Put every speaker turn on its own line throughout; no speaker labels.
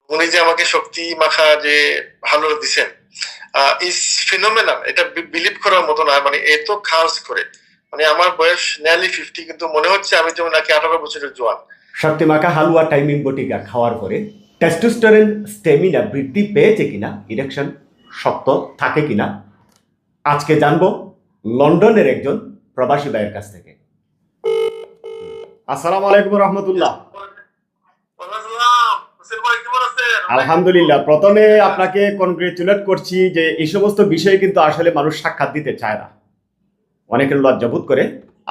উনি যে আমাকে শক্তি মাখা যে ভালো দিছেন ইজ ফিনোমেনাল। এটা বিলিভ করার মতো না, মানে এত খাস করে, মানে আমার বয়স নিয়ারলি 50, কিন্তু মনে হচ্ছে আমি যেমন নাকি 18 বছরের জোয়ান।
শক্তিমাখা হালুয়া টাইমিং বটিকা খাওয়ার পরে টেস্টোস্টেরন স্টেমিনা বৃদ্ধি পেয়েছে কিনা, ইরেকশন শক্ত থাকে কিনা, আজকে জানবো লন্ডনের একজন প্রবাসী ভাইয়ের কাছ থেকে। আসসালামু আলাইকুম রহমতুল্লাহ। আলহামদুলিল্লাহ। প্রথমে আপনাকে কনগ্রেচুলেট করছি যে এই সমস্ত বিষয়ে কিন্তু আসলে মানুষ সাক্ষাৎ দিতে চায় না, অনেকের লজ্জাবোধ করে।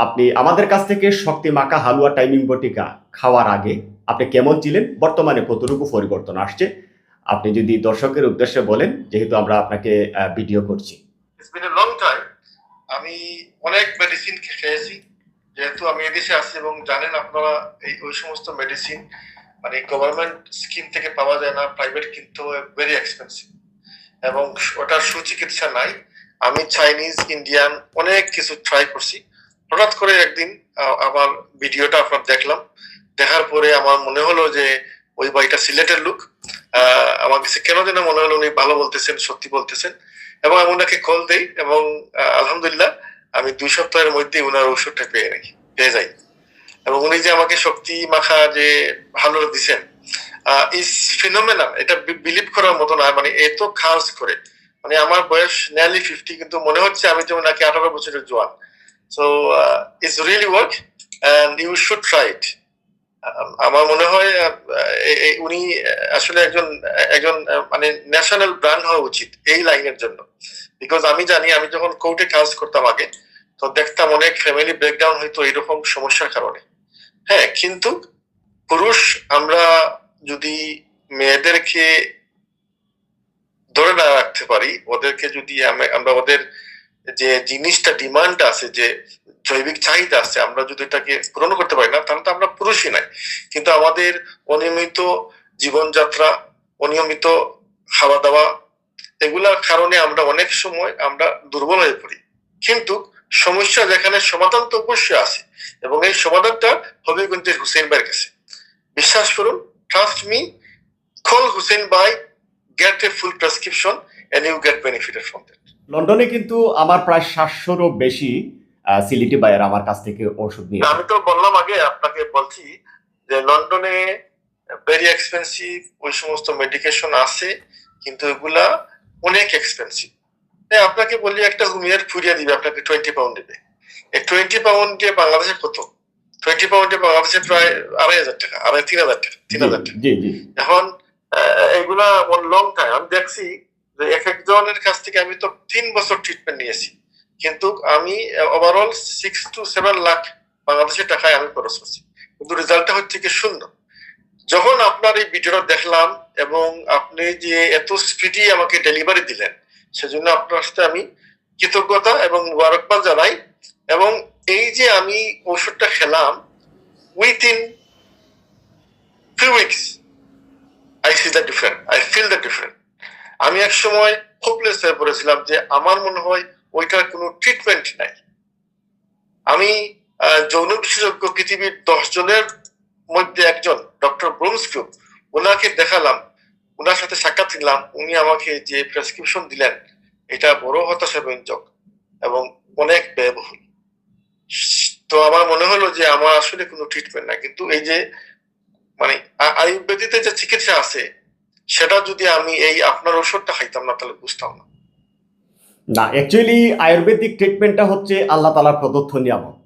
আপনি আমাদের কাছ থেকে শক্তি মাখা হালুয়া টাইমিং বটিকা খাওয়ার আগে আপনি কেমন ছিলেন, বর্তমানে কতটুকু পরিবর্তন আসছে, আপনি যদি দর্শকের উদ্দেশ্যে বলেন, যেহেতু আমরা আপনাকে ভিডিও করছি।
It's been a long time. আমি অনেক মেডিসিন খেয়েছি, যেহেতু আমি এদেশে আছি, এবং জানেন আপনারা ওই সমস্ত মেডিসিন মানে গভর্নমেন্ট স্কিম থেকে পাওয়া যায় না, প্রাইভেট কিন্তু ভেরি এক্সপেন্সিভ, এবং ওটার সুচিকিৎসা নাই। আমি চাইনিজ, ইন্ডিয়ান অনেক কিছু ট্রাই করছি। হঠাৎ করে একদিন আমার ভিডিওটা আপনার দেখলাম, দেখার পরে আমার মনে হলো যে ওই ভাইটা সিলেটের লোক। আমার কাছে কেন যেন মনে হলো উনি ভালো বলতেছেন, সত্যি বলতেছেন, এবং আমি ওনাকে কল দেই, এবং আলহামদুলিল্লাহ আমি 2 সপ্তাহের মধ্যে ওনার ওষুধটা পেয়ে যাই। এবং উনি যে আমাকে শক্তি মাখা যে ভালো দিছেন ইজ ফিনোমেনাল। এটা বিলিভ করার মতো না, মানে এত খাস করে, মানে আমার বয়স নিয়ারলি 50, কিন্তু মনে হচ্ছে আমি যেমন নাকি 18 বছরের জোয়ান। So it's really work and you should try it. আমার মনে হয় উনি আসলে একজন মানে ন্যাশনাল ব্র্যান্ড হওয়া উচিত এই লাইনের জন্য। বিকজ আমি জানি, আমি যখন কোর্টে কাজ করতাম আগে, তো দেখতাম অনেক ফ্যামিলি ব্রেকডাউন হইতো এরকম সমস্যার কারণে। হ্যাঁ, কিন্তু পুরুষ আমরা যদি মেয়েদেরকে ধরে না রাখতে পারি, ওদেরকে যদি আমরা ওদের যে জিনিসটা ডিমান্ড আছে, যে জৈবিক চাহিদা আছে, আমরা যদি এটাকে পূরণ করতে পারি না, তাহলে তো আমরা পুরুষই নাই। কিন্তু আমাদের অনিয়মিত জীবনযাত্রা, অনিয়মিত খাওয়া দাওয়া, এগুলার কারণে আমরা অনেক সময় আমরা দুর্বল হয়ে পড়ি। কিন্তু সমস্যা যেখানে, সমাধান তো অবশ্যই আছে, এবং এই সমাধানটা হবে কিন্তু হুসেন ভাইয়ের কাছে। বিশ্বাস করুন, ট্রাস্ট মি, কল হুসেন ভাই, get a full prescription and you get benefited from that.
লন্ডনে কিন্তু আমার প্রায় 700-রও বেশি সিলিটি বায়ার আমার কাছ থেকে ওষুধ নিয়ে।
আমি তো বললাম আগে, আপনাকে বলছি যে লন্ডনে ভেরি এক্সপেন্সিভ ওই সমস্ত মেডিকেশন আছে, কিন্তু এগুলা অনেক এক্সপেন্সিভ। আপনাকে বলি, একটা হুমিয়ার ফুরিয়া দিবে আপনাকে 20 পাউন্ড দেবে। এই 20 পাউন্ডে বাংলাদেশে কত? 20 পাউন্ডে বাংলাদেশে প্রায় 2,500 টাকা, 3,500 টাকা, 3,000 টাকা। এখন এগুলা লং টাইম। আমি দেখছি যে এক একজনের কাছ থেকে আমি তো 3 বছর ট্রিটমেন্ট নিয়েছি, কিন্তু আমি ওভারঅল 6 to 7 লাখ বাংলাদেশের টাকায় আমি খরচ করছি, কিন্তু রেজাল্টটা হচ্ছে কি শূন্য। যখন আপনার এই ভিডিওটা দেখলাম, এবং আপনি যে এত স্পিডি আমাকে ডেলিভারি দিলেন, সেজন্য আপনার সাথে আমি কৃতজ্ঞতা এবং মুবারকবাদ জানাই। এবং এই যে আমি ওষুধটা খেলাম, within few weeks I see the difference, I feel the difference. আমি এক সময় হোপলেস হয়ে পড়েছিলাম যে আমার মনে হয় ওইটার কোনো ট্রিটমেন্ট নাই। আমি যৌন বিশেষজ্ঞ পৃথিবীর 10 জনের মধ্যে একজন, ডক্টর ব্রুমস্কিউ, ওনাকে দেখালাম, ওনার সাথে সাক্ষাৎ নিলাম, উনি আমাকে যে প্রেসক্রিপশন দিলেন, এটা বড় হতাশাব্যঞ্জক এবং অনেক ব্যয়বহুল। তো আমার মনে হলো যে আমার আসলে কোনো ট্রিটমেন্ট নাই। কিন্তু এই যে মানে আয়ুর্বেদিতে যে চিকিৎসা আছে, সেটা যদি আমি এই আপনার ওষুধটা খাইতাম না, তাহলে বুঝতাম না।
না, অ্যাকচুয়ালি আয়ুর্বেদিক ট্রিটমেন্টটা হচ্ছে আল্লাহ তাআলার প্রদত্ত নিয়ামত,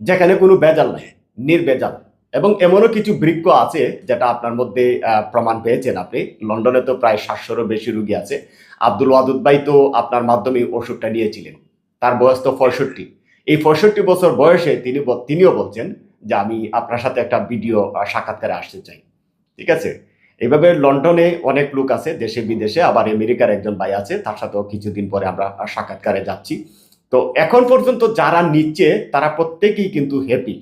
যেখানে কোনো ভেজাল নাই, নির্ভেজাল। এবং এমনও কিছু বৃক্ষ আছে যেটা আপনার মধ্যে প্রমাণ পেয়েছেন আপনি। লন্ডনে তো প্রায় 700-রও বেশি রোগী আছে। আব্দুল ওয়াদুদ ভাই তো আপনার মাধ্যমে ওষুধটা নিয়েছিলেন, তার বয়স তো 65। এই 65 বছর বয়সে তিনিও বলছেন যে আমি আপনার সাথে একটা ভিডিও সাক্ষাৎকারে আসতে চাই। ঠিক আছে, এইভাবে লন্ডনে অনেক লোক আছে, দেশে বিদেশে, আবার আমেরিকার একজন ভাই আছে, তার সাথেও কিছুদিন পরে আমরা সাক্ষাৎকারে যাচ্ছি। তো এখন পর্যন্ত যারা নিচ্ছে তারা প্রত্যেকেই কিন্তু হ্যাপি।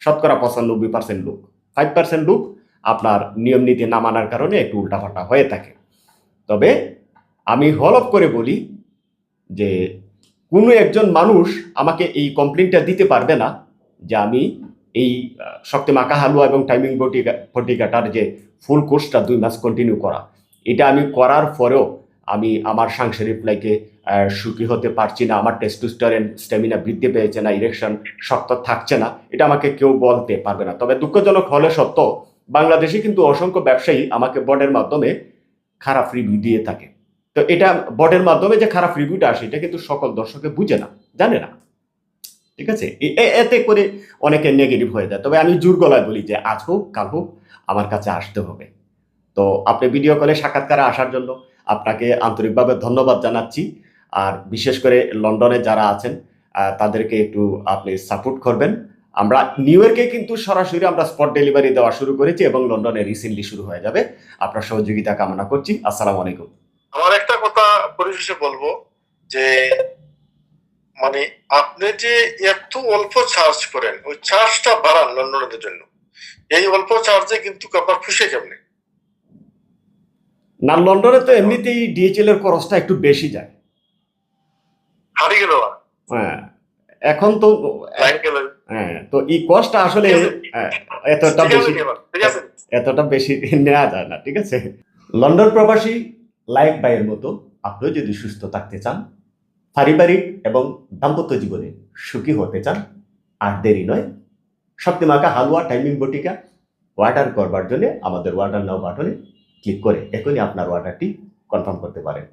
শতকরা 95% লোক, 5% লোক আপনার নিয়ম নীতি না মানার কারণে একটু উল্টাপাল্টা হয়ে থাকে। তবে আমি হলফ করে বলি যে কোনো একজন মানুষ আমাকে এই কমপ্লেনটা দিতে পারবে না যে আমি এই শক্তি মাখা হালুয়া এবং টাইমিং বটিকাটার যে ফুল কোর্সটা 2 মাস কন্টিনিউ করা। এটা আমি করার পরেও আমি আমার সাংসারিক লাইফে সুখী হতে পারছি না, আমার টেস্টোস্টেরন স্ট্যামিনা বৃদ্ধি পেয়েছে না, ইরেকশন শক্ত থাকছে না, এটা আমাকে কেউ বলতে পারবে না। তবে দুঃখজনক হলে সত্য, বাংলাদেশে কিন্তু অসংখ্য ব্যবসায়ী আমাকে বটের মাধ্যমে খারাপ রিভিউ দিয়ে থাকে। তো এটা বটের মাধ্যমে যে খারাপ রিভিউটা আসে, এটা কিন্তু সকল দর্শকে বুঝে না, জানে না। ঠিক আছে, এতে করে অনেকে নেগেটিভ হয়ে যায়। তবে আমি জোর গলায় বলি যে আজ হোক কাল হোক আমার কাছে আসতে হবে। তো আপনি ভিডিও কলে সাক্ষাৎকারে আসার জন্য আপনাকে আন্তরিকভাবে ধন্যবাদ জানাচ্ছি। আর বিশেষ করে লন্ডনে যারা আছেন তাদেরকে একটু আপনি সাপোর্ট করবেন। আমরা নিউ ইয়র্কে কিন্তু সরাসরি আমরা স্পট ডেলিভারি দেওয়া শুরু করেছি এবং লন্ডনে রিসেন্টলি শুরু হয়ে যাবে। আপনার সহযোগিতা কামনা করছি। আসসালামু আলাইকুম।
আমার একটা কথা পরিশেষে বলবো যে মানে আপনি যে এত অল্প চার্জ করেন, ওই চার্জটা বাড়ান লন্ডনের জন্য। এই অল্প চার্জে কিন্তু আপনার খুশি কেমনে?
না, লন্ডনে তো এমনিতেই ডিএচএল এর খরচটা একটু বেশি যায়।
হারিয়ে গেল
হ্যাঁ, এখন তো
লাইন গেল।
হ্যাঁ, তো এই কস্টটা আসলে এতটা
ঠিক আছে
বেশি
ঠিক আছে।
এতটা বেশি নেওয়া যায় না। ঠিক আছে, লন্ডন প্রবাসী লাইফ বাইয়ের মতো আপনিও যদি সুস্থ থাকতে চান, পারিবারিক এবং দাম্পত্য জীবনে সুখী হতে চান, আর দেরি নয়, শক্তিমাখা হালুয়া টাইমিং বটিকা অর্ডার করবার জন্য আমাদের অর্ডার নাও বাটনে ক্লিক করে এখনই আপনার অর্ডারটি কনফার্ম করতে পারেন।